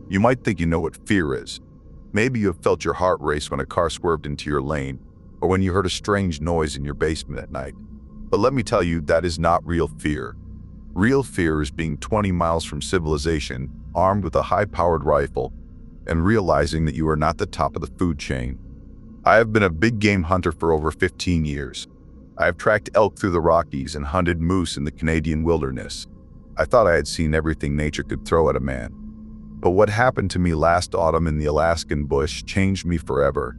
You might think you know what fear is. Maybe you have felt your heart race when a car swerved into your lane, or when you heard a strange noise in your basement at night. But let me tell you, that is not real fear. Real fear is being 20 miles from civilization, armed with a high-powered rifle, and realizing that you are not the top of the food chain. I have been a big game hunter for over 15 years. I have tracked elk through the Rockies and hunted moose in the Canadian wilderness. I thought I had seen everything nature could throw at a man. But what happened to me last autumn in the Alaskan bush changed me forever.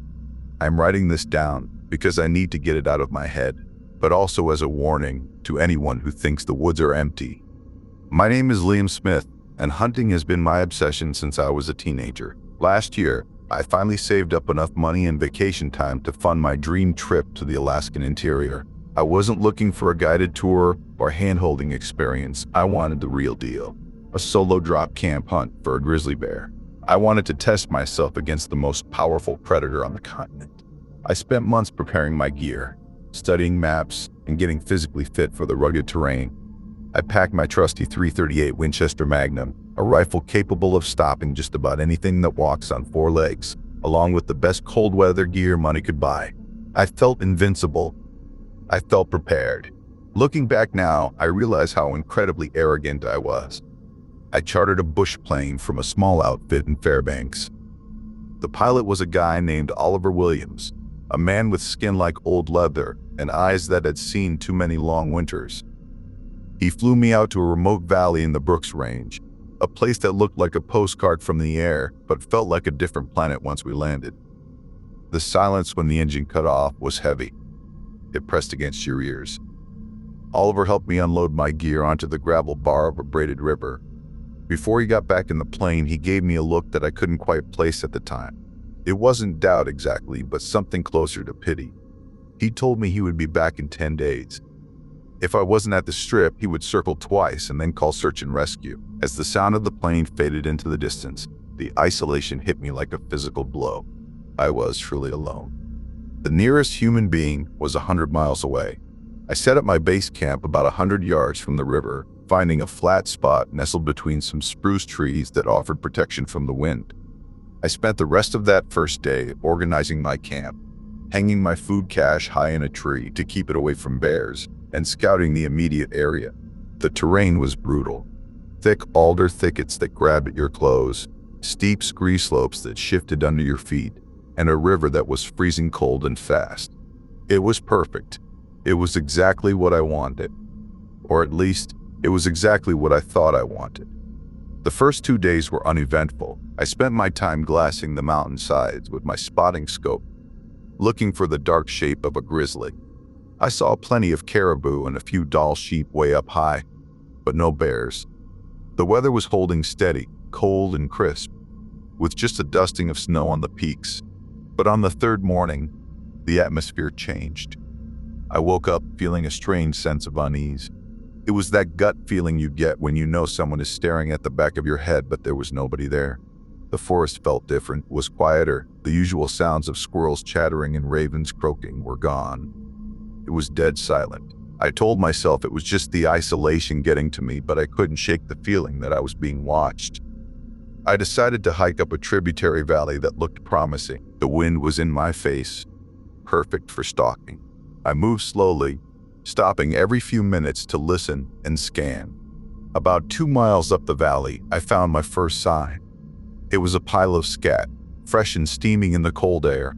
I'm writing this down because I need to get it out of my head, but also as a warning to anyone who thinks the woods are empty. My name is Liam Smith, and hunting has been my obsession since I was a teenager. Last year, I finally saved up enough money and vacation time to fund my dream trip to the Alaskan interior. I wasn't looking for a guided tour or hand-holding experience. I wanted the real deal. A solo drop camp hunt for a grizzly bear. I wanted to test myself against the most powerful predator on the continent. I spent months preparing my gear, studying maps, and getting physically fit for the rugged terrain. I packed my trusty .338 Winchester Magnum, a rifle capable of stopping just about anything that walks on four legs, along with the best cold weather gear money could buy. I felt invincible. I felt prepared. Looking back now, I realize how incredibly arrogant I was. I chartered a bush plane from a small outfit in Fairbanks. The pilot was a guy named Oliver Williams, a man with skin like old leather and eyes that had seen too many long winters. He flew me out to a remote valley in the Brooks Range, a place that looked like a postcard from the air but felt like a different planet once we landed. The silence when the engine cut off was heavy. It pressed against your ears. Oliver helped me unload my gear onto the gravel bar of a braided river. Before he got back in the plane, he gave me a look that I couldn't quite place at the time. It wasn't doubt exactly, but something closer to pity. He told me he would be back in 10 days. If I wasn't at the strip, he would circle twice and then call search and rescue. As the sound of the plane faded into the distance, the isolation hit me like a physical blow. I was truly alone. The nearest human being was 100 miles away. I set up my base camp about 100 yards from the river, finding a flat spot nestled between some spruce trees that offered protection from the wind. I spent the rest of that first day organizing my camp, hanging my food cache high in a tree to keep it away from bears, and scouting the immediate area. The terrain was brutal. Thick alder thickets that grabbed at your clothes, steep scree slopes that shifted under your feet, and a river that was freezing cold and fast. It was perfect. It was exactly what I wanted. Or at least, it was exactly what I thought I wanted. The first 2 days were uneventful. I spent my time glassing the mountainsides with my spotting scope, looking for the dark shape of a grizzly. I saw plenty of caribou and a few doll sheep way up high, but no bears. The weather was holding steady, cold and crisp, with just a dusting of snow on the peaks. But on the third morning, the atmosphere changed. I woke up feeling a strange sense of unease. It was that gut feeling you get when you know someone is staring at the back of your head, but there was nobody there. The forest felt different, was quieter. The usual sounds of squirrels chattering and ravens croaking were gone. It was dead silent. I told myself it was just the isolation getting to me, but I couldn't shake the feeling that I was being watched. I decided to hike up a tributary valley that looked promising. The wind was in my face, perfect for stalking. I moved slowly, stopping every few minutes to listen and scan. About 2 miles up the valley, I found my first sign. It was a pile of scat, fresh and steaming in the cold air.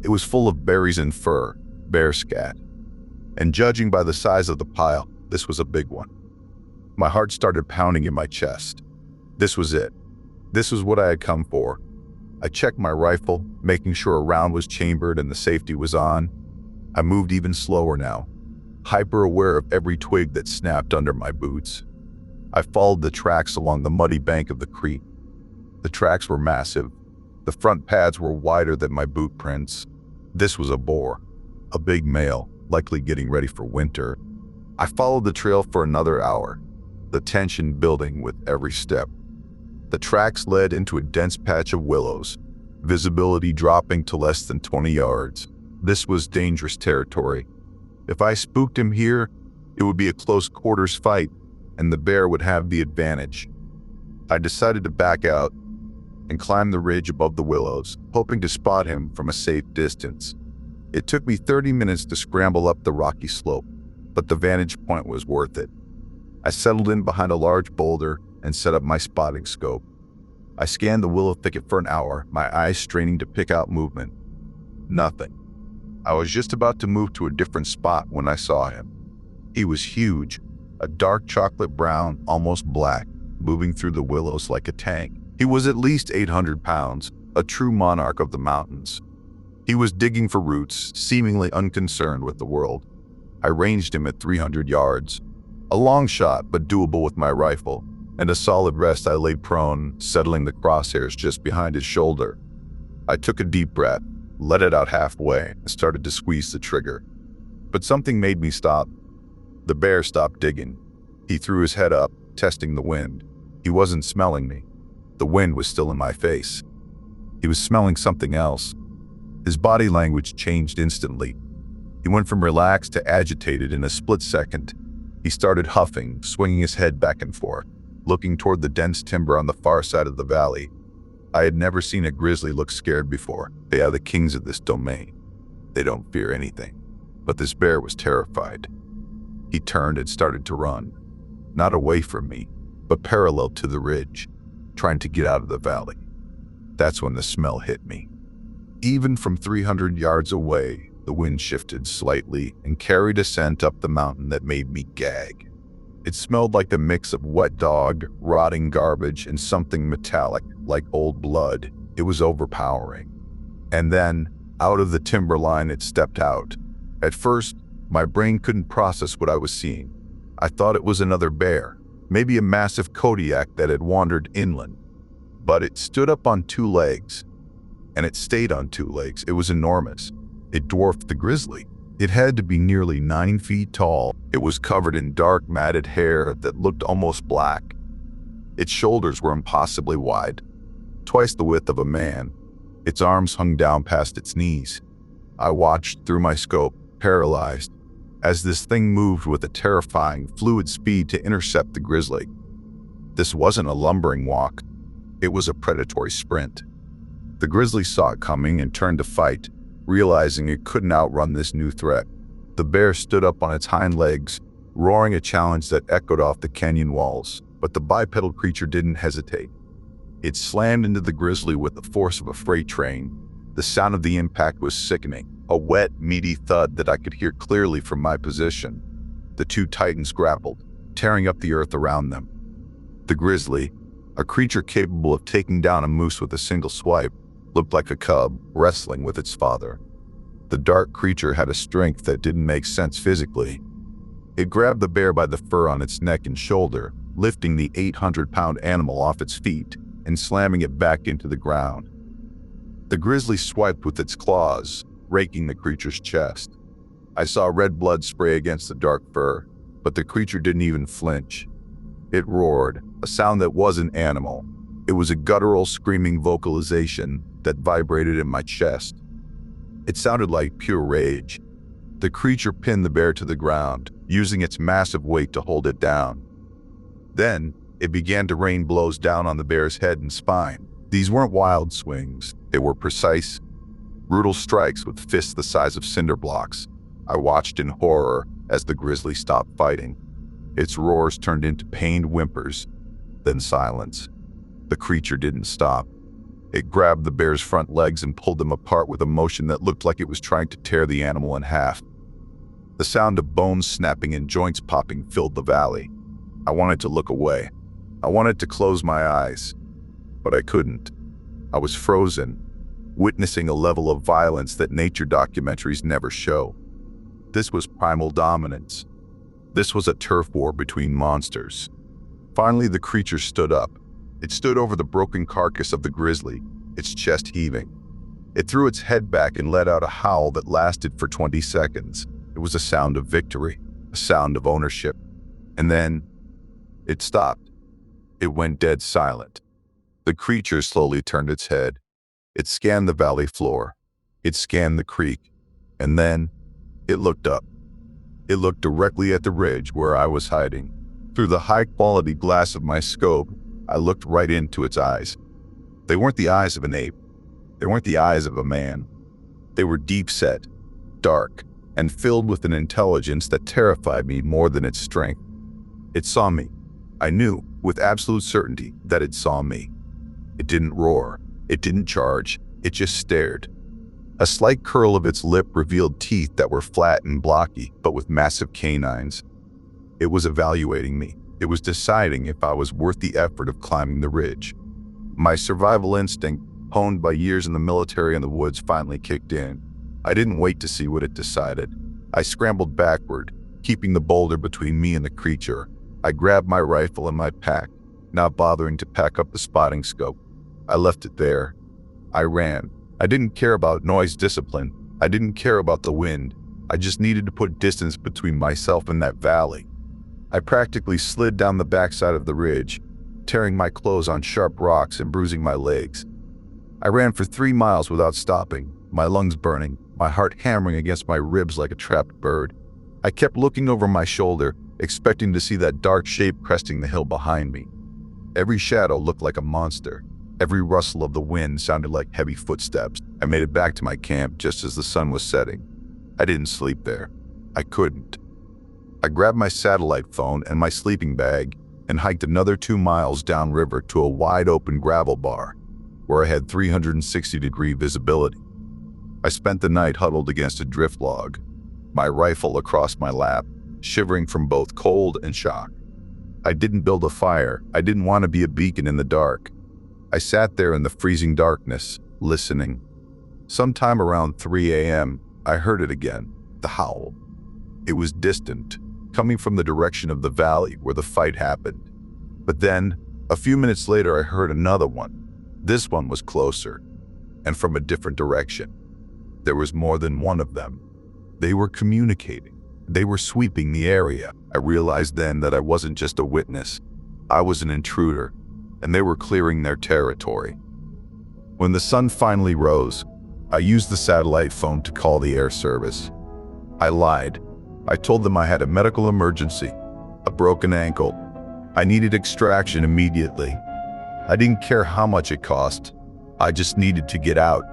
It was full of berries and fur, bear scat. And judging by the size of the pile, this was a big one. My heart started pounding in my chest. This was it. This was what I had come for. I checked my rifle, making sure a round was chambered and the safety was on. I moved even slower now, hyper aware of every twig that snapped under my boots. I followed the tracks along the muddy bank of the creek. The tracks were massive. The front pads were wider than my boot prints. This was a boar, a big male, likely getting ready for winter. I followed the trail for another hour, the tension building with every step. The tracks led into a dense patch of willows, visibility dropping to less than 20 yards. This was dangerous territory. If I spooked him here, it would be a close quarters fight, and the bear would have the advantage. I decided to back out, and climbed the ridge above the willows, hoping to spot him from a safe distance. It took me 30 minutes to scramble up the rocky slope, but the vantage point was worth it. I settled in behind a large boulder and set up my spotting scope. I scanned the willow thicket for an hour, my eyes straining to pick out movement. Nothing. I was just about to move to a different spot when I saw him. He was huge, a dark chocolate brown, almost black, moving through the willows like a tank. He was at least 800 pounds, a true monarch of the mountains. He was digging for roots, seemingly unconcerned with the world. I ranged him at 300 yards. A long shot, but doable with my rifle, and a solid rest. I lay prone, settling the crosshairs just behind his shoulder. I took a deep breath, let it out halfway, and started to squeeze the trigger. But something made me stop. The bear stopped digging. He threw his head up, testing the wind. He wasn't smelling me. The wind was still in my face. He was smelling something else. His body language changed instantly. He went from relaxed to agitated in a split second. He started huffing, swinging his head back and forth, looking toward the dense timber on the far side of the valley. I had never seen a grizzly look scared before. They are the kings of this domain. They don't fear anything. But this bear was terrified. He turned and started to run, not away from me, but parallel to the ridge, trying to get out of the valley. That's when the smell hit me. Even from 300 yards away, the wind shifted slightly and carried a scent up the mountain that made me gag. It smelled like a mix of wet dog, rotting garbage, and something metallic, like old blood. It was overpowering. And then, out of the timberline, it stepped out. At first, my brain couldn't process what I was seeing. I thought it was another bear, maybe a massive Kodiak that had wandered inland. But it stood up on two legs, and it stayed on two legs. It was enormous. It dwarfed the grizzly. It had to be nearly 9 feet tall. It was covered in dark, matted hair that looked almost black. Its shoulders were impossibly wide, twice the width of a man. Its arms hung down past its knees. I watched through my scope, paralyzed, as this thing moved with a terrifying, fluid speed to intercept the grizzly. This wasn't a lumbering walk. It was a predatory sprint. The grizzly saw it coming and turned to fight, realizing it couldn't outrun this new threat. The bear stood up on its hind legs, roaring a challenge that echoed off the canyon walls, but the bipedal creature didn't hesitate. It slammed into the grizzly with the force of a freight train. The sound of the impact was sickening, a wet, meaty thud that I could hear clearly from my position. The two titans grappled, tearing up the earth around them. The grizzly, a creature capable of taking down a moose with a single swipe, looked like a cub wrestling with its father. The dark creature had a strength that didn't make sense physically. It grabbed the bear by the fur on its neck and shoulder, lifting the 800-pound animal off its feet and slamming it back into the ground. The grizzly swiped with its claws, raking the creature's chest. I saw red blood spray against the dark fur, but the creature didn't even flinch. It roared, a sound that wasn't animal. It was a guttural, screaming vocalization that vibrated in my chest. It sounded like pure rage. The creature pinned the bear to the ground, using its massive weight to hold it down. Then, it began to rain blows down on the bear's head and spine. These weren't wild swings. They were precise, brutal strikes with fists the size of cinder blocks. I watched in horror as the grizzly stopped fighting. Its roars turned into pained whimpers, then silence. The creature didn't stop. It grabbed the bear's front legs and pulled them apart with a motion that looked like it was trying to tear the animal in half. The sound of bones snapping and joints popping filled the valley. I wanted to look away. I wanted to close my eyes, but I couldn't. I was frozen, witnessing a level of violence that nature documentaries never show. This was primal dominance. This was a turf war between monsters. Finally, the creature stood up. It stood over the broken carcass of the grizzly, its chest heaving. It threw its head back and let out a howl that lasted for 20 seconds. It was a sound of victory, a sound of ownership. And then, it stopped. It went dead silent. The creature slowly turned its head. It scanned the valley floor. It scanned the creek. And then, it looked up. It looked directly at the ridge where I was hiding. Through the high-quality glass of my scope, I looked right into its eyes. They weren't the eyes of an ape. They weren't the eyes of a man. They were deep-set, dark, and filled with an intelligence that terrified me more than its strength. It saw me. I knew, with absolute certainty, that it saw me. It didn't roar. It didn't charge. It just stared. A slight curl of its lip revealed teeth that were flat and blocky, but with massive canines. It was evaluating me. It was deciding if I was worth the effort of climbing the ridge. My survival instinct, honed by years in the military and the woods, finally kicked in. I didn't wait to see what it decided. I scrambled backward, keeping the boulder between me and the creature. I grabbed my rifle and my pack, not bothering to pack up the spotting scope. I left it there. I ran. I didn't care about noise discipline. I didn't care about the wind. I just needed to put distance between myself and that valley. I practically slid down the backside of the ridge, tearing my clothes on sharp rocks and bruising my legs. I ran for 3 miles without stopping, my lungs burning, my heart hammering against my ribs like a trapped bird. I kept looking over my shoulder, expecting to see that dark shape cresting the hill behind me. Every shadow looked like a monster. Every rustle of the wind sounded like heavy footsteps. I made it back to my camp just as the sun was setting. I didn't sleep there. I couldn't. I grabbed my satellite phone and my sleeping bag and hiked another 2 miles downriver to a wide-open gravel bar where I had 360-degree visibility. I spent the night huddled against a drift log, my rifle across my lap, shivering from both cold and shock. I didn't build a fire. I didn't want to be a beacon in the dark. I sat there in the freezing darkness, listening. Sometime around 3 a.m., I heard it again, the howl. It was distant, coming from the direction of the valley where the fight happened. But then, a few minutes later, I heard another one. This one was closer, and from a different direction. There was more than one of them. They were communicating. They were sweeping the area. I realized then that I wasn't just a witness. I was an intruder, and they were clearing their territory. When the sun finally rose, I used the satellite phone to call the air service. I lied. I told them I had a medical emergency, a broken ankle. I needed extraction immediately. I didn't care how much it cost. I just needed to get out.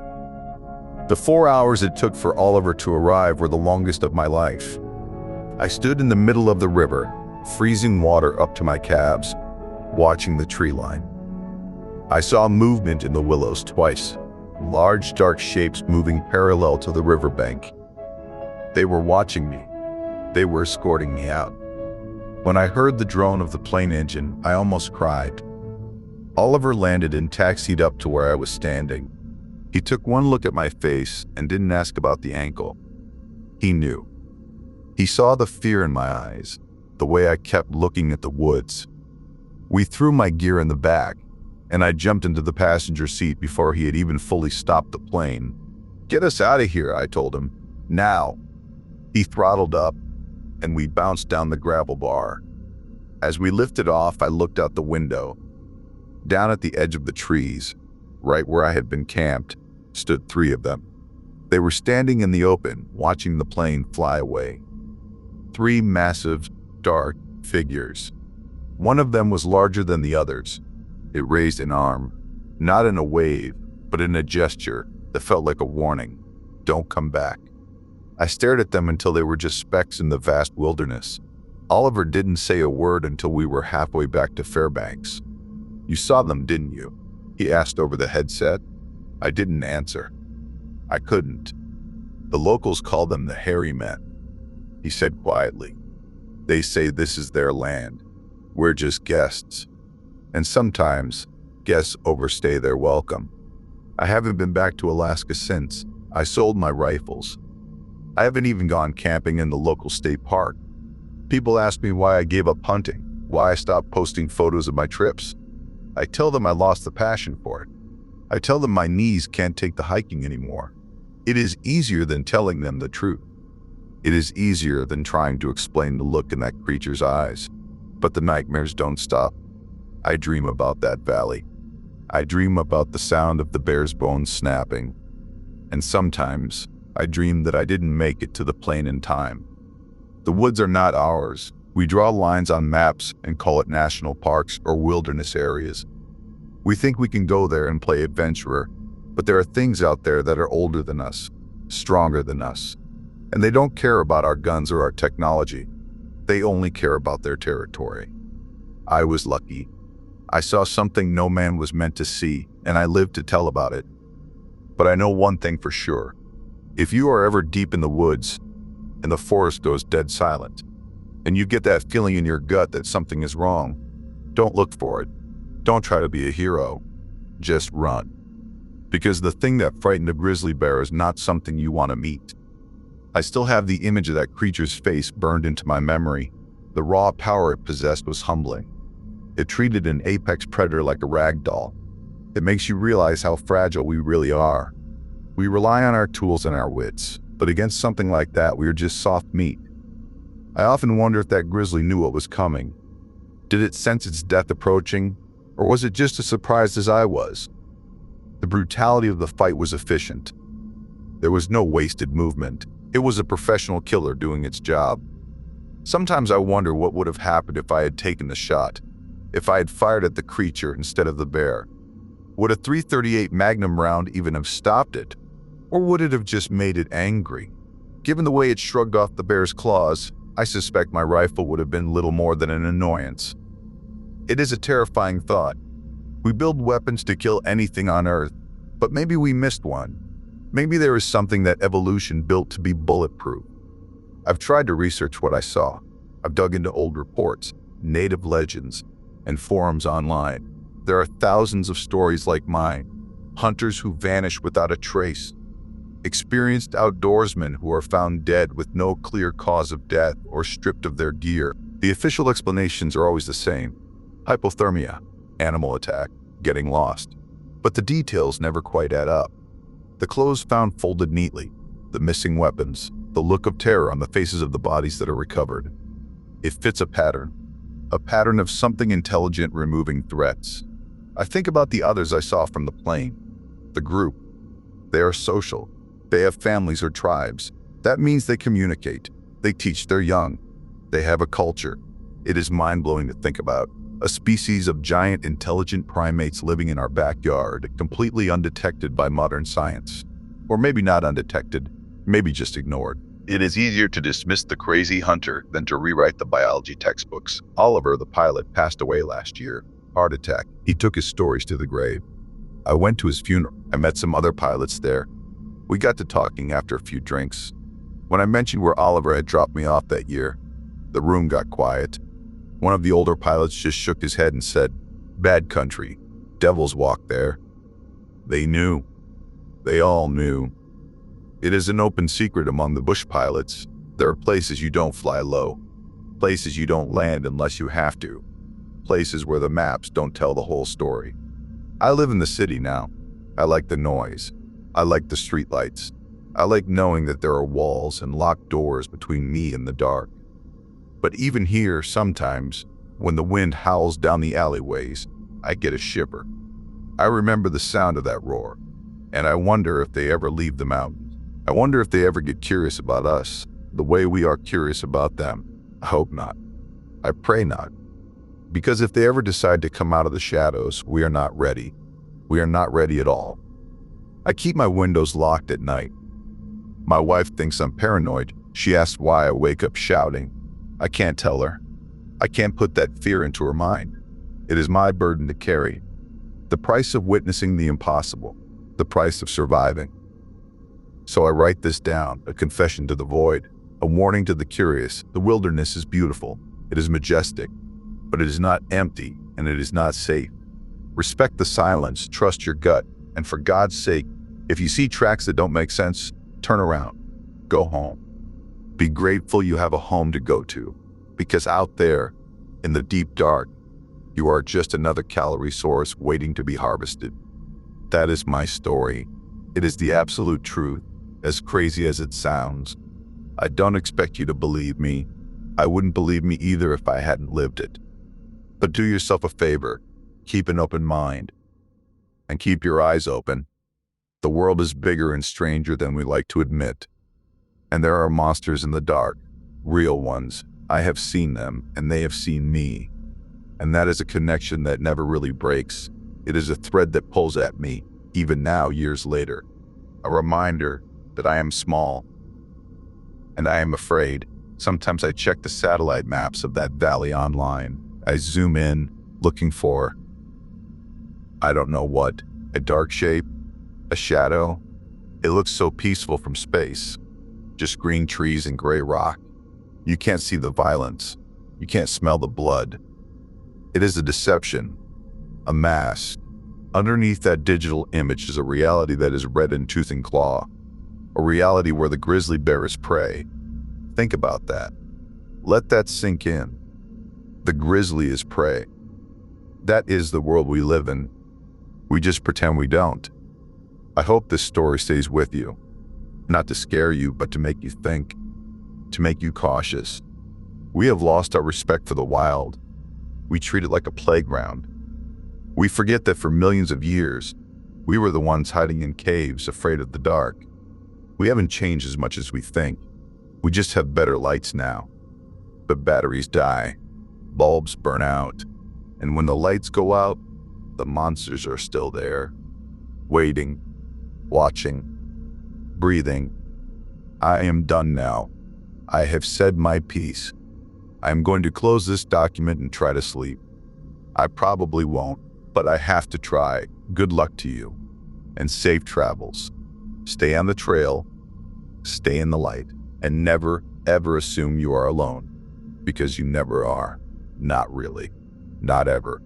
The 4 hours it took for Oliver to arrive were the longest of my life. I stood in the middle of the river, freezing water up to my calves, watching the tree line. I saw movement in the willows twice, large dark shapes moving parallel to the riverbank. They were watching me. They were escorting me out. When I heard the drone of the plane engine, I almost cried. Oliver landed and taxied up to where I was standing. He took one look at my face and didn't ask about the ankle. He knew. He saw the fear in my eyes, the way I kept looking at the woods. We threw my gear in the back, and I jumped into the passenger seat before he had even fully stopped the plane. "Get us out of here," I told him. "Now." He throttled up, and we bounced down the gravel bar. As we lifted off, I looked out the window. Down at the edge of the trees, right where I had been camped, stood 3 of them. They were standing in the open, watching the plane fly away. 3 massive, dark figures. One of them was larger than the others. It raised an arm, not in a wave, but in a gesture that felt like a warning. "Don't come back." I stared at them until they were just specks in the vast wilderness. Oliver didn't say a word until we were halfway back to Fairbanks. "You saw them, didn't you?" he asked over the headset. I didn't answer. I couldn't. "The locals call them the hairy men," he said quietly. "They say this is their land. We're just guests. And sometimes, guests overstay their welcome." I haven't been back to Alaska since. I sold my rifles. I haven't even gone camping in the local state park. People ask me why I gave up hunting, why I stopped posting photos of my trips. I tell them I lost the passion for it. I tell them my knees can't take the hiking anymore. It is easier than telling them the truth. It is easier than trying to explain the look in that creature's eyes. But the nightmares don't stop. I dream about that valley. I dream about the sound of the bear's bones snapping. And sometimes, I dream that I didn't make it to the plane in time. The woods are not ours. We draw lines on maps and call it national parks or wilderness areas. We think we can go there and play adventurer, but there are things out there that are older than us, stronger than us, and they don't care about our guns or our technology. They only care about their territory. I was lucky. I saw something no man was meant to see, and I lived to tell about it. But I know one thing for sure. If you are ever deep in the woods, and the forest goes dead silent, and you get that feeling in your gut that something is wrong, don't look for it. Don't try to be a hero. Just run. Because the thing that frightened a grizzly bear is not something you want to meet. I still have the image of that creature's face burned into my memory. The raw power it possessed was humbling. It treated an apex predator like a rag doll. It makes you realize how fragile we really are. We rely on our tools and our wits, but against something like that, we are just soft meat. I often wonder if that grizzly knew what was coming. Did it sense its death approaching, or was it just as surprised as I was? The brutality of the fight was efficient. There was no wasted movement. It was a professional killer doing its job. Sometimes I wonder what would have happened if I had taken the shot, if I had fired at the creature instead of the bear. Would a .338 Magnum round even have stopped it? Or would it have just made it angry? Given the way it shrugged off the bear's claws, I suspect my rifle would have been little more than an annoyance. It is a terrifying thought. We build weapons to kill anything on Earth, but maybe we missed one. Maybe there is something that evolution built to be bulletproof. I've tried to research what I saw. I've dug into old reports, native legends, and forums online. There are thousands of stories like mine. Hunters who vanish without a trace. Experienced outdoorsmen who are found dead with no clear cause of death or stripped of their gear. The official explanations are always the same. Hypothermia, animal attack, getting lost. But the details never quite add up. The clothes found folded neatly, the missing weapons, the look of terror on the faces of the bodies that are recovered. It fits a pattern of something intelligent removing threats. I think about the others I saw from the plane. The group. They are social. They have families or tribes. That means they communicate. They teach their young. They have a culture. It is mind-blowing to think about. A species of giant intelligent primates living in our backyard, completely undetected by modern science. Or maybe not undetected, maybe just ignored. It is easier to dismiss the crazy hunter than to rewrite the biology textbooks. Oliver, the pilot, passed away last year. Heart attack. He took his stories to the grave. I went to his funeral. I met some other pilots there. We got to talking after a few drinks. When I mentioned where Oliver had dropped me off that year, the room got quiet. One of the older pilots just shook his head and said, "Bad country. Devils walk there." They knew. They all knew. It is an open secret among the bush pilots. There are places you don't fly low. Places you don't land unless you have to. Places where the maps don't tell the whole story. I live in the city now. I like the noise. I like the streetlights. I like knowing that there are walls and locked doors between me and the dark. But even here, sometimes, when the wind howls down the alleyways, I get a shiver. I remember the sound of that roar, and I wonder if they ever leave the mountains. I wonder if they ever get curious about us, the way we are curious about them. I hope not. I pray not. Because if they ever decide to come out of the shadows, we are not ready. We are not ready at all. I keep my windows locked at night. My wife thinks I'm paranoid. She asks why I wake up shouting. I can't tell her. I can't put that fear into her mind. It is my burden to carry. The price of witnessing the impossible. The price of surviving. So I write this down, a confession to the void, a warning to the curious. The wilderness is beautiful. It is majestic. But it is not empty, and it is not safe. Respect the silence, trust your gut, and for God's sake, if you see tracks that don't make sense, turn around. Go home. Be grateful you have a home to go to, because out there, in the deep dark, you are just another calorie source waiting to be harvested. That is my story. It is the absolute truth, as crazy as it sounds. I don't expect you to believe me. I wouldn't believe me either if I hadn't lived it. But do yourself a favor, keep an open mind, and keep your eyes open. The world is bigger and stranger than we like to admit. And there are monsters in the dark, real ones. I have seen them, and they have seen me. And that is a connection that never really breaks. It is a thread that pulls at me, even now, years later. A reminder that I am small, and I am afraid. Sometimes I check the satellite maps of that valley online. I zoom in, looking for, I don't know what, a dark shape, a shadow. It looks so peaceful from space. Just green trees and gray rock. You can't see the violence. You can't smell the blood. It is a deception, a mask. Underneath that digital image is a reality that is red in tooth and claw, a reality where the grizzly bear is prey. Think about that. Let that sink in. The grizzly is prey. That is the world we live in. We just pretend we don't. I hope this story stays with you, not to scare you, but to make you think, to make you cautious. We have lost our respect for the wild. We treat it like a playground. We forget that for millions of years, we were the ones hiding in caves, afraid of the dark. We haven't changed as much as we think. We just have better lights now. But batteries die, bulbs burn out, and when the lights go out, the monsters are still there, waiting, watching, breathing. I am done now. I have said my piece. I am going to close this document and try to sleep. I probably won't, but I have to try. Good luck to you, and safe travels. Stay on the trail, stay in the light, and never, ever assume you are alone, because you never are. Not really. Not ever.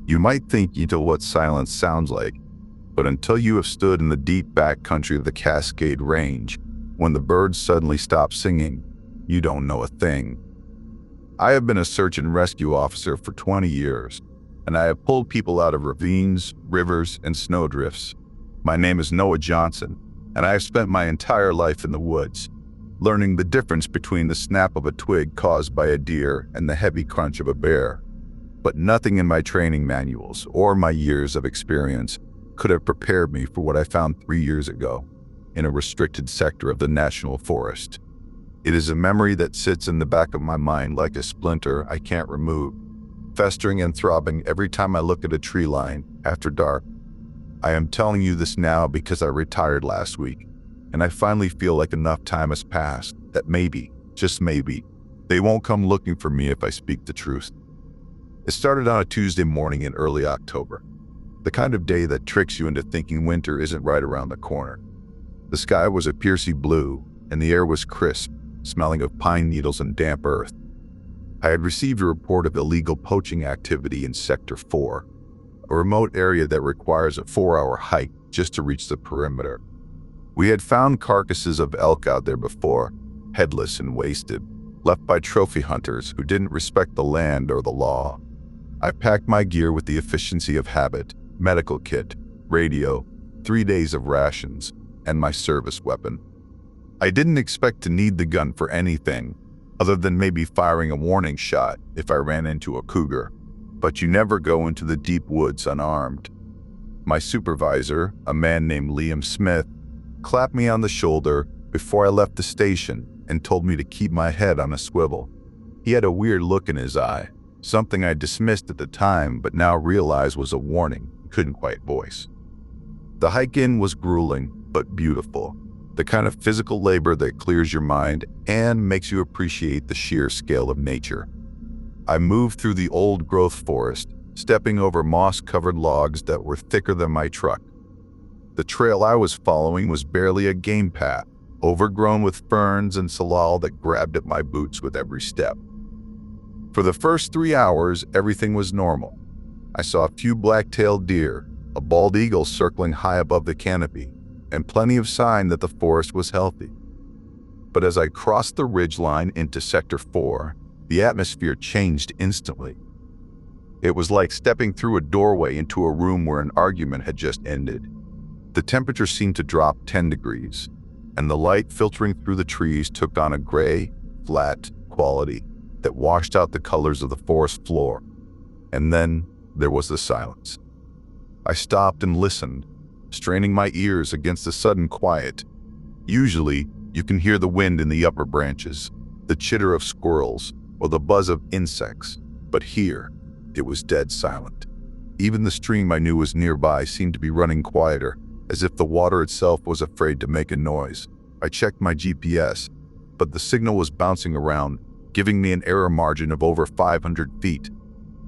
You might think you know what silence sounds like, but until you have stood in the deep backcountry of the Cascade Range, when the birds suddenly stop singing, you don't know a thing. I have been a search and rescue officer for 20 years, and I have pulled people out of ravines, rivers, and snowdrifts. My name is Noah Johnson, and I have spent my entire life in the woods, learning the difference between the snap of a twig caused by a deer and the heavy crunch of a bear. But nothing in my training manuals or my years of experience could have prepared me for what I found 3 years ago in a restricted sector of the national forest. It is a memory that sits in the back of my mind like a splinter I can't remove, festering and throbbing every time I look at a tree line after dark. I am telling you this now because I retired last week, and I finally feel like enough time has passed that maybe, just maybe, they won't come looking for me if I speak the truth. It started on a Tuesday morning in early October, the kind of day that tricks you into thinking winter isn't right around the corner. The sky was a piercy blue, and the air was crisp, smelling of pine needles and damp earth. I had received a report of illegal poaching activity in Sector 4, a remote area that requires a 4-hour hike just to reach the perimeter. We had found carcasses of elk out there before, headless and wasted, left by trophy hunters who didn't respect the land or the law. I packed my gear with the efficiency of habit, medical kit, radio, 3 days of rations, and my service weapon. I didn't expect to need the gun for anything, other than maybe firing a warning shot if I ran into a cougar. But you never go into the deep woods unarmed. My supervisor, a man named Liam Smith, clapped me on the shoulder before I left the station and told me to keep my head on a swivel. He had a weird look in his eye, something I dismissed at the time but now realized was a warning he couldn't quite voice. The hike in was grueling but beautiful, the kind of physical labor that clears your mind and makes you appreciate the sheer scale of nature. I moved through the old-growth forest, stepping over moss-covered logs that were thicker than my truck. The trail I was following was barely a game path, overgrown with ferns and salal that grabbed at my boots with every step. For the first 3 hours, everything was normal. I saw a few black-tailed deer, a bald eagle circling high above the canopy, and plenty of sign that the forest was healthy. But as I crossed the ridgeline into Sector 4, the atmosphere changed instantly. It was like stepping through a doorway into a room where an argument had just ended. The temperature seemed to drop 10 degrees, and the light filtering through the trees took on a gray, flat quality that washed out the colors of the forest floor. And then there was the silence. I stopped and listened, straining my ears against the sudden quiet. Usually, you can hear the wind in the upper branches, the chitter of squirrels, or the buzz of insects, but here, it was dead silent. Even the stream I knew was nearby seemed to be running quieter, as if the water itself was afraid to make a noise. I checked my GPS, but the signal was bouncing around, giving me an error margin of over 500 feet.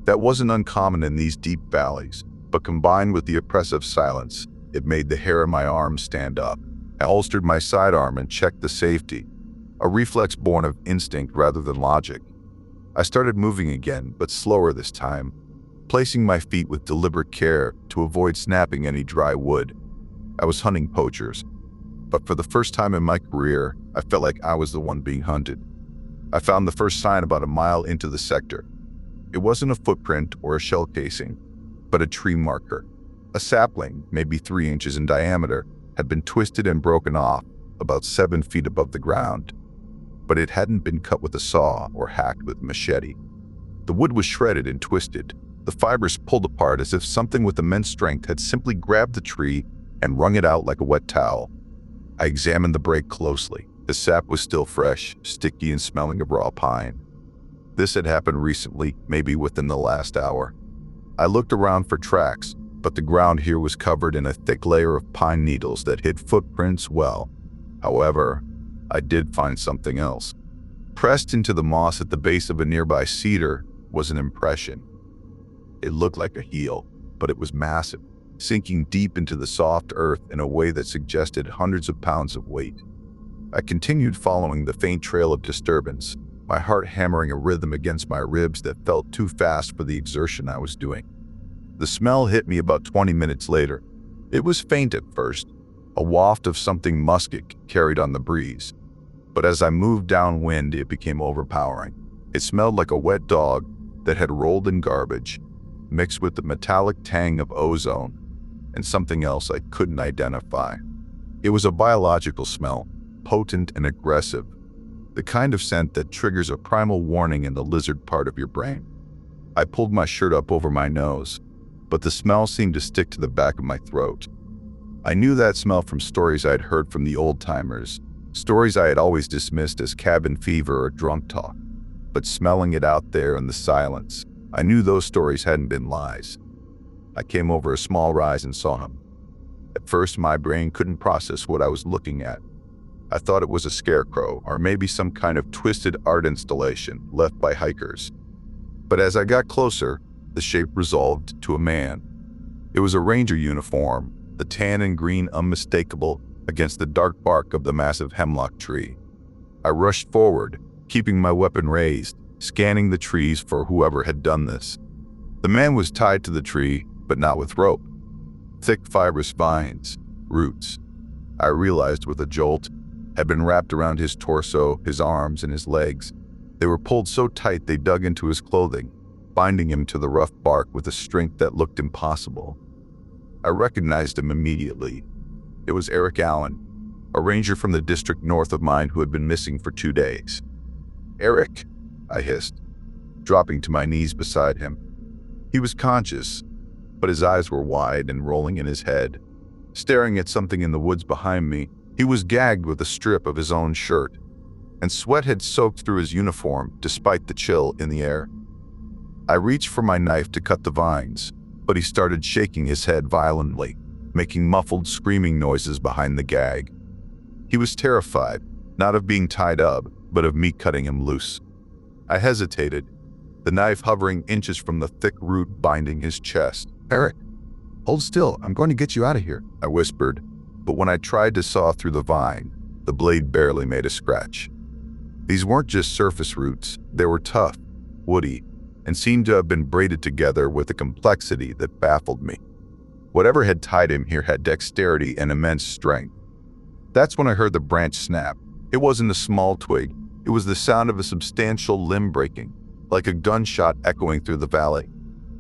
That wasn't uncommon in these deep valleys, but combined with the oppressive silence, it made the hair on my arm stand up. I holstered my sidearm and checked the safety, a reflex born of instinct rather than logic. I started moving again, but slower this time, placing my feet with deliberate care to avoid snapping any dry wood. I was hunting poachers, but for the first time in my career, I felt like I was the one being hunted. I found the first sign about a mile into the sector. It wasn't a footprint or a shell casing, but a tree marker. A sapling, maybe 3 inches in diameter, had been twisted and broken off about 7 feet above the ground, but it hadn't been cut with a saw or hacked with a machete. The wood was shredded and twisted, the fibers pulled apart as if something with immense strength had simply grabbed the tree and wrung it out like a wet towel. I examined the break closely. The sap was still fresh, sticky and smelling of raw pine. This had happened recently, maybe within the last hour. I looked around for tracks, but the ground here was covered in a thick layer of pine needles that hid footprints well. However, I did find something else. Pressed into the moss at the base of a nearby cedar was an impression. It looked like a heel, but it was massive, sinking deep into the soft earth in a way that suggested hundreds of pounds of weight. I continued following the faint trail of disturbance, my heart hammering a rhythm against my ribs that felt too fast for the exertion I was doing. The smell hit me about 20 minutes later. It was faint at first, a waft of something muskic carried on the breeze. But as I moved downwind, it became overpowering. It smelled like a wet dog that had rolled in garbage, mixed with the metallic tang of ozone and something else I couldn't identify. It was a biological smell, potent and aggressive, the kind of scent that triggers a primal warning in the lizard part of your brain. I pulled my shirt up over my nose, but the smell seemed to stick to the back of my throat. I knew that smell from stories I had heard from the old-timers, stories I had always dismissed as cabin fever or drunk talk. But smelling it out there in the silence, I knew those stories hadn't been lies. I came over a small rise and saw him. At first, my brain couldn't process what I was looking at. I thought it was a scarecrow or maybe some kind of twisted art installation left by hikers. But as I got closer, the shape resolved to a man. It was a ranger uniform, the tan and green unmistakable against the dark bark of the massive hemlock tree. I rushed forward, keeping my weapon raised, scanning the trees for whoever had done this. The man was tied to the tree, but not with rope. Thick fibrous vines, roots, I realized with a jolt, had been wrapped around his torso, his arms, and his legs. They were pulled so tight they dug into his clothing, binding him to the rough bark with a strength that looked impossible. I recognized him immediately. It was Eric Allen, a ranger from the district north of mine who had been missing for 2 days. "Eric," I hissed, dropping to my knees beside him. He was conscious, but his eyes were wide and rolling in his head. Staring at something in the woods behind me, he was gagged with a strip of his own shirt, and sweat had soaked through his uniform despite the chill in the air. I reached for my knife to cut the vines, but he started shaking his head violently, making muffled screaming noises behind the gag. He was terrified, not of being tied up, but of me cutting him loose. I hesitated, the knife hovering inches from the thick root binding his chest. "Eric, hold still, I'm going to get you out of here," I whispered, but when I tried to saw through the vine, the blade barely made a scratch. These weren't just surface roots, they were tough, woody, and seemed to have been braided together with a complexity that baffled me. Whatever had tied him here had dexterity and immense strength. That's when I heard the branch snap. It wasn't a small twig, it was the sound of a substantial limb breaking, like a gunshot echoing through the valley.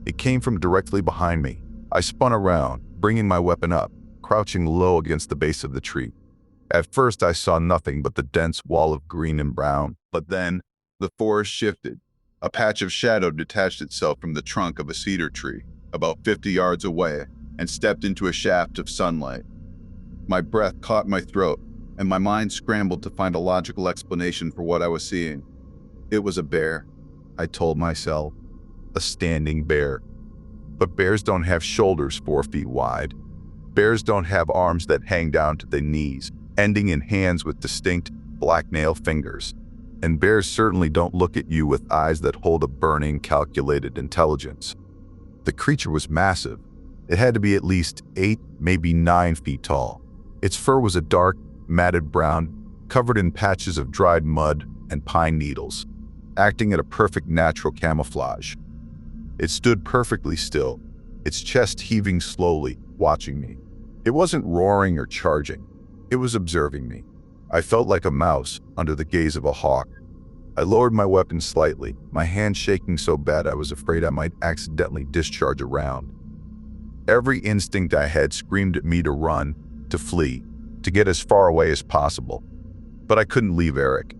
It came from directly behind me. I spun around, bringing my weapon up, crouching low against the base of the tree. At first I saw nothing but the dense wall of green and brown, but then the forest shifted. A patch of shadow detached itself from the trunk of a cedar tree, about 50 yards away. and stepped into a shaft of sunlight. My breath caught my throat, and my mind scrambled to find a logical explanation for what I was seeing. It was a bear, I told myself. A standing bear. But bears don't have shoulders 4 feet wide. Bears don't have arms that hang down to their knees, ending in hands with distinct black nail fingers. And bears certainly don't look at you with eyes that hold a burning, calculated intelligence. The creature was massive. It had to be at least 8, maybe 9 feet tall. Its fur was a dark, matted brown, covered in patches of dried mud and pine needles, acting at a perfect natural camouflage. It stood perfectly still, its chest heaving slowly, watching me. It wasn't roaring or charging. It was observing me. I felt like a mouse under the gaze of a hawk. I lowered my weapon slightly, my hand shaking so bad I was afraid I might accidentally discharge a round. Every instinct I had screamed at me to run, to flee, to get as far away as possible. But I couldn't leave Eric.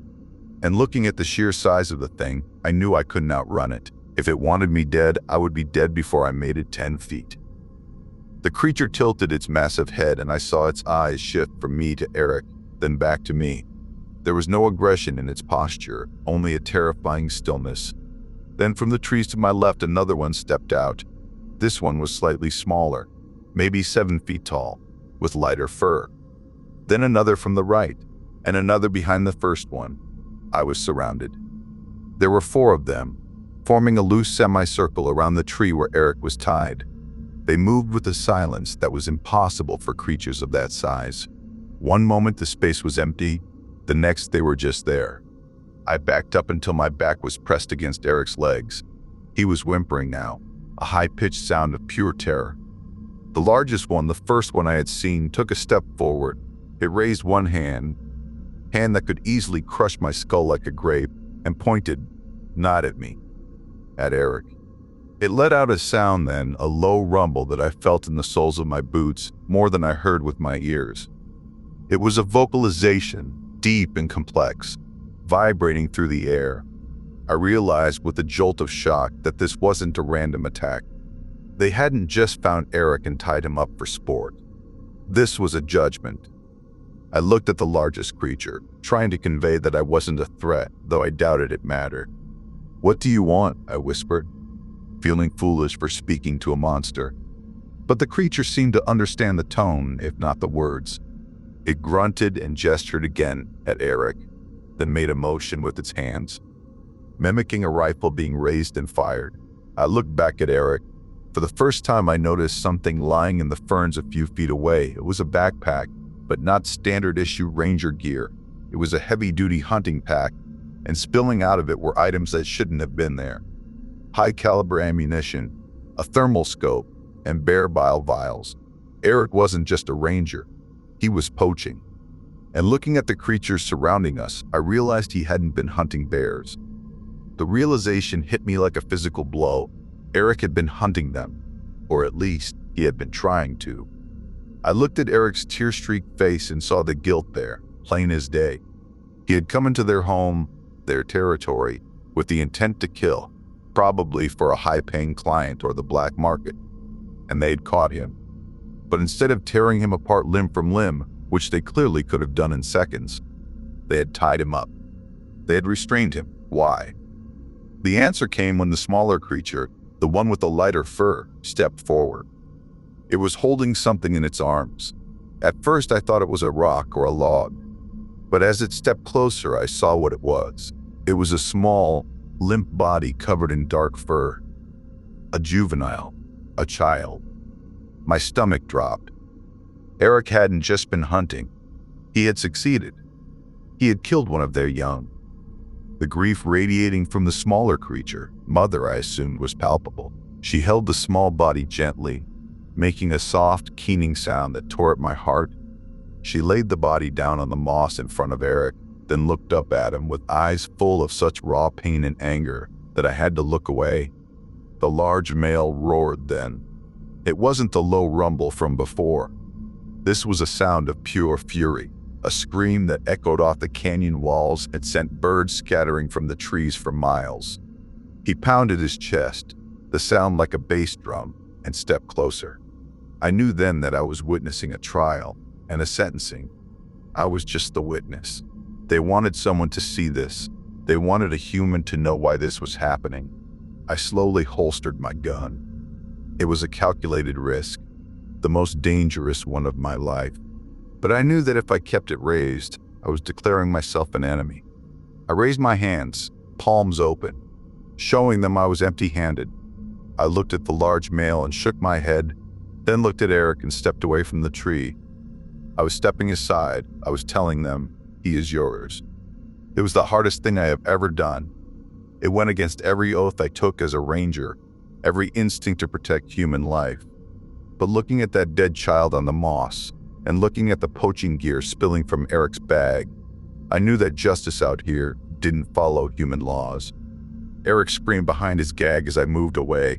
And looking at the sheer size of the thing, I knew I couldn't outrun it. If it wanted me dead, I would be dead before I made it 10 feet. The creature tilted its massive head, and I saw its eyes shift from me to Eric, then back to me. There was no aggression in its posture, only a terrifying stillness. Then from the trees to my left, another one stepped out. This one was slightly smaller, maybe 7 feet tall, with lighter fur. Then another from the right, and another behind the first one. I was surrounded. There were 4 of them, forming a loose semicircle around the tree where Eric was tied. They moved with a silence that was impossible for creatures of that size. One moment the space was empty, the next they were just there. I backed up until my back was pressed against Eric's legs. He was whimpering now, a high-pitched sound of pure terror. The largest one, the first one I had seen, took a step forward. It raised one hand that could easily crush my skull like a grape, and pointed, not at me, at Eric. It let out a sound then, a low rumble that I felt in the soles of my boots more than I heard with my ears. It was a vocalization, deep and complex, vibrating through the air. I realized with a jolt of shock that this wasn't a random attack. They hadn't just found Eric and tied him up for sport. This was a judgment. I looked at the largest creature, trying to convey that I wasn't a threat, though I doubted it mattered. "What do you want?" I whispered, feeling foolish for speaking to a monster. But the creature seemed to understand the tone, if not the words. It grunted and gestured again at Eric, then made a motion with its hands, mimicking a rifle being raised and fired. I looked back at Eric. For the first time, I noticed something lying in the ferns a few feet away. It was a backpack, but not standard-issue ranger gear. It was a heavy-duty hunting pack, and spilling out of it were items that shouldn't have been there. High-caliber ammunition, a thermal scope, and bear bile vials. Eric wasn't just a ranger. He was poaching. And looking at the creatures surrounding us, I realized he hadn't been hunting bears. The realization hit me like a physical blow. Eric had been hunting them, or at least he had been trying to. I looked at Eric's tear-streaked face and saw the guilt there, plain as day. He had come into their home, their territory, with the intent to kill, probably for a high-paying client or the black market, and they had caught him. But instead of tearing him apart limb from limb, which they clearly could have done in seconds, they had tied him up. They had restrained him. Why? The answer came when the smaller creature, the one with the lighter fur, stepped forward. It was holding something in its arms. At first I thought it was a rock or a log, but as it stepped closer I saw what it was. It was a small, limp body covered in dark fur. A juvenile, a child. My stomach dropped. Eric hadn't just been hunting. He had succeeded. He had killed one of their young. The grief radiating from the smaller creature, mother I assumed, was palpable. She held the small body gently, making a soft, keening sound that tore at my heart. She laid the body down on the moss in front of Eric, then looked up at him with eyes full of such raw pain and anger that I had to look away. The large male roared then. It wasn't the low rumble from before. This was a sound of pure fury, a scream that echoed off the canyon walls and sent birds scattering from the trees for miles. He pounded his chest, the sound like a bass drum, and stepped closer. I knew then that I was witnessing a trial and a sentencing. I was just the witness. They wanted someone to see this. They wanted a human to know why this was happening. I slowly holstered my gun. It was a calculated risk, the most dangerous one of my life. But I knew that if I kept it raised, I was declaring myself an enemy. I raised my hands, palms open, showing them I was empty-handed. I looked at the large male and shook my head, then looked at Eric and stepped away from the tree. I was stepping aside. I was telling them, he is yours. It was the hardest thing I have ever done. It went against every oath I took as a ranger, every instinct to protect human life. But looking at that dead child on the moss, and looking at the poaching gear spilling from Eric's bag, I knew that justice out here didn't follow human laws. Eric screamed behind his gag as I moved away.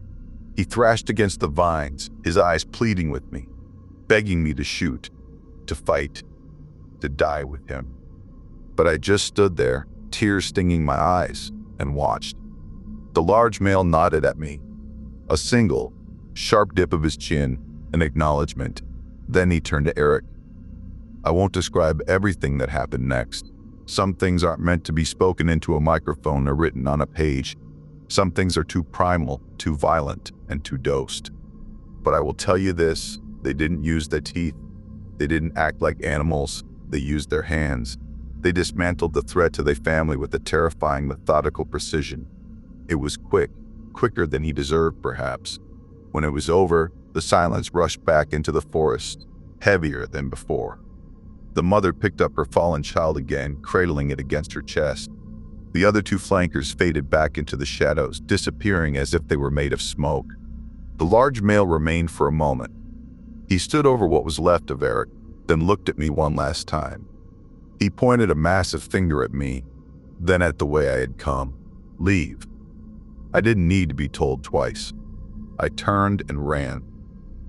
He thrashed against the vines, his eyes pleading with me, begging me to shoot, to fight, to die with him. But I just stood there, tears stinging my eyes, and watched. The large male nodded at me, a single, sharp dip of his chin, an acknowledgement. Then he turned to Eric. I won't describe everything that happened next. Some things aren't meant to be spoken into a microphone or written on a page. Some things are too primal, too violent, and too dosed. But I will tell you this, they didn't use their teeth. They didn't act like animals. They used their hands. They dismantled the threat to their family with a terrifying, methodical precision. It was quick, quicker than he deserved, perhaps. When it was over, the silence rushed back into the forest, heavier than before. The mother picked up her fallen child again, cradling it against her chest. The other two flankers faded back into the shadows, disappearing as if they were made of smoke. The large male remained for a moment. He stood over what was left of Eric, then looked at me one last time. He pointed a massive finger at me, then at the way I had come. Leave. I didn't need to be told twice. I turned and ran.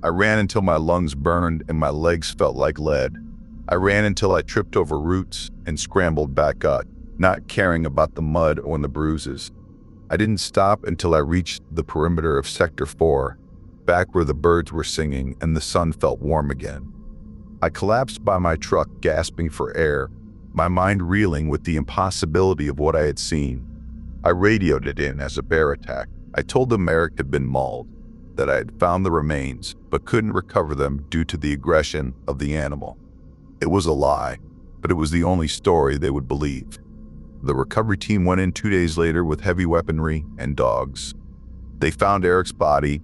I ran until my lungs burned and my legs felt like lead. I ran until I tripped over roots and scrambled back up, not caring about the mud or the bruises. I didn't stop until I reached the perimeter of Sector 4, back where the birds were singing and the sun felt warm again. I collapsed by my truck, gasping for air, my mind reeling with the impossibility of what I had seen. I radioed it in as a bear attack. I told them Eric had been mauled, that I had found the remains, but couldn't recover them due to the aggression of the animal. It was a lie, but it was the only story they would believe. The recovery team went in 2 days later with heavy weaponry and dogs. They found Eric's body,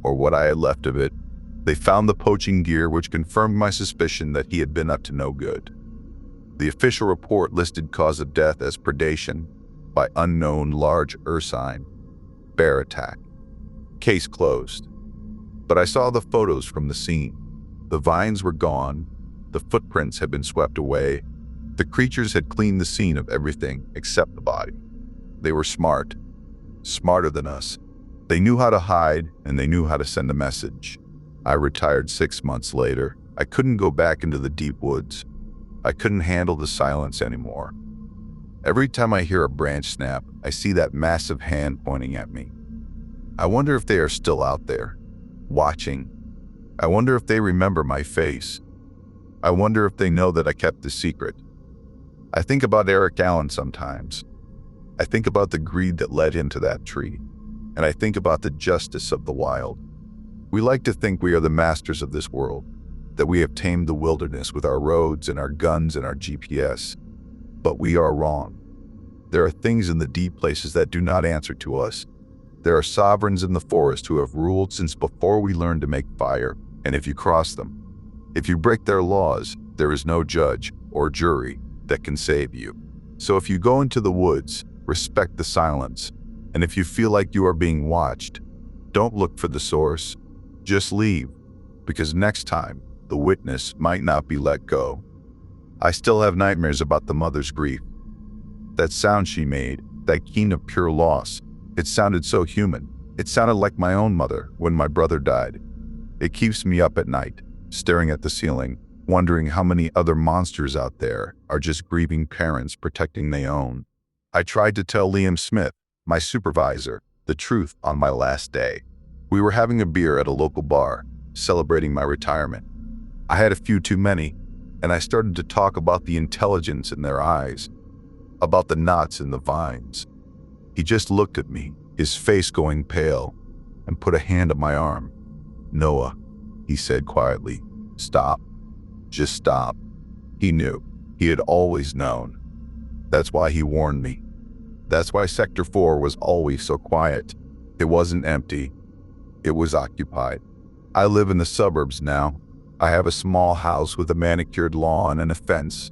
or what I had left of it. They found the poaching gear, which confirmed my suspicion that he had been up to no good. The official report listed cause of death as predation by unknown large ursine, bear attack. Case closed. But I saw the photos from the scene. The vines were gone. The footprints had been swept away. The creatures had cleaned the scene of everything except the body. They were smart, smarter than us. They knew how to hide, and they knew how to send a message. I retired 6 months later. I couldn't go back into the deep woods. I couldn't handle the silence anymore. Every time I hear a branch snap, I see that massive hand pointing at me. I wonder if they are still out there, watching. I wonder if they remember my face. I wonder if they know that I kept the secret. I think about Eric Allen sometimes. I think about the greed that led him to that tree, and I think about the justice of the wild. We like to think we are the masters of this world, that we have tamed the wilderness with our roads and our guns and our GPS. But we are wrong. There are things in the deep places that do not answer to us. There are sovereigns in the forest who have ruled since before we learned to make fire, and if you cross them, if you break their laws, there is no judge or jury that can save you. So if you go into the woods, respect the silence, and if you feel like you are being watched, don't look for the source. Just leave, because next time, the witness might not be let go. I still have nightmares about the mother's grief. That sound she made, that keen of pure loss, it sounded so human. It sounded like my own mother when my brother died. It keeps me up at night, staring at the ceiling, wondering how many other monsters out there are just grieving parents protecting their own. I tried to tell Liam Smith, my supervisor, the truth on my last day. We were having a beer at a local bar, celebrating my retirement. I had a few too many, and I started to talk about the intelligence in their eyes, about the knots in the vines. He just looked at me, his face going pale, and put a hand on my arm. "Noah," he said quietly, "stop. Just stop." He knew. He had always known. That's why he warned me. That's why Sector 4 was always so quiet. It wasn't empty. It was occupied. I live in the suburbs now. I have a small house with a manicured lawn and a fence.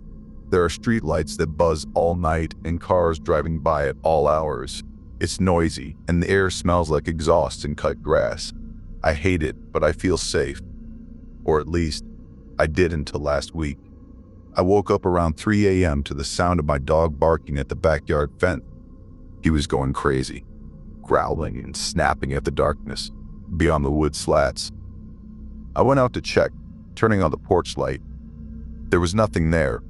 There are streetlights that buzz all night and cars driving by at all hours. It's noisy, and the air smells like exhaust and cut grass. I hate it, but I feel safe. Or at least, I did until last week. I woke up around 3 a.m. to the sound of my dog barking at the backyard fence. He was going crazy, growling and snapping at the darkness beyond the wood slats. I went out to check, turning on the porch light. There was nothing there,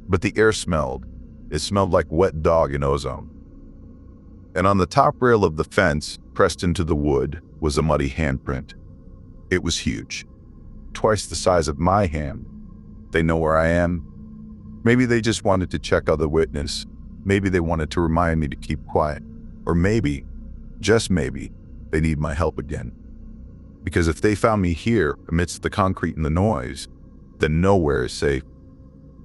but the air smelled. It smelled like wet dog in ozone. And on the top rail of the fence, pressed into the wood, was a muddy handprint. It was huge, twice the size of my hand. They know where I am. Maybe they just wanted to check other witness. Maybe they wanted to remind me to keep quiet. Or maybe, just maybe, they need my help again. Because if they found me here amidst the concrete and the noise, then nowhere is safe.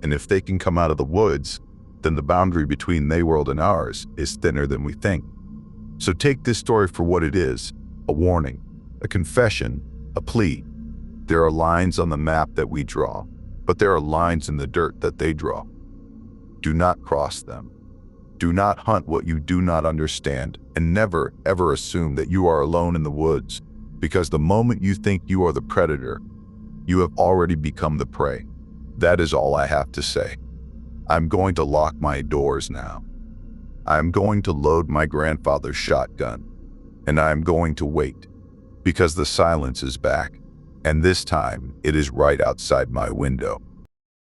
And if they can come out of the woods, then the boundary between their world and ours is thinner than we think. So take this story for what it is, a warning, a confession, a plea. There are lines on the map that we draw, but there are lines in the dirt that they draw. Do not cross them. Do not hunt what you do not understand, and never, ever assume that you are alone in the woods, because the moment you think you are the predator, you have already become the prey. That is all I have to say. I'm going to lock my doors now. I'm going to load my grandfather's shotgun, and I'm going to wait, because the silence is back, and this time it is right outside my window.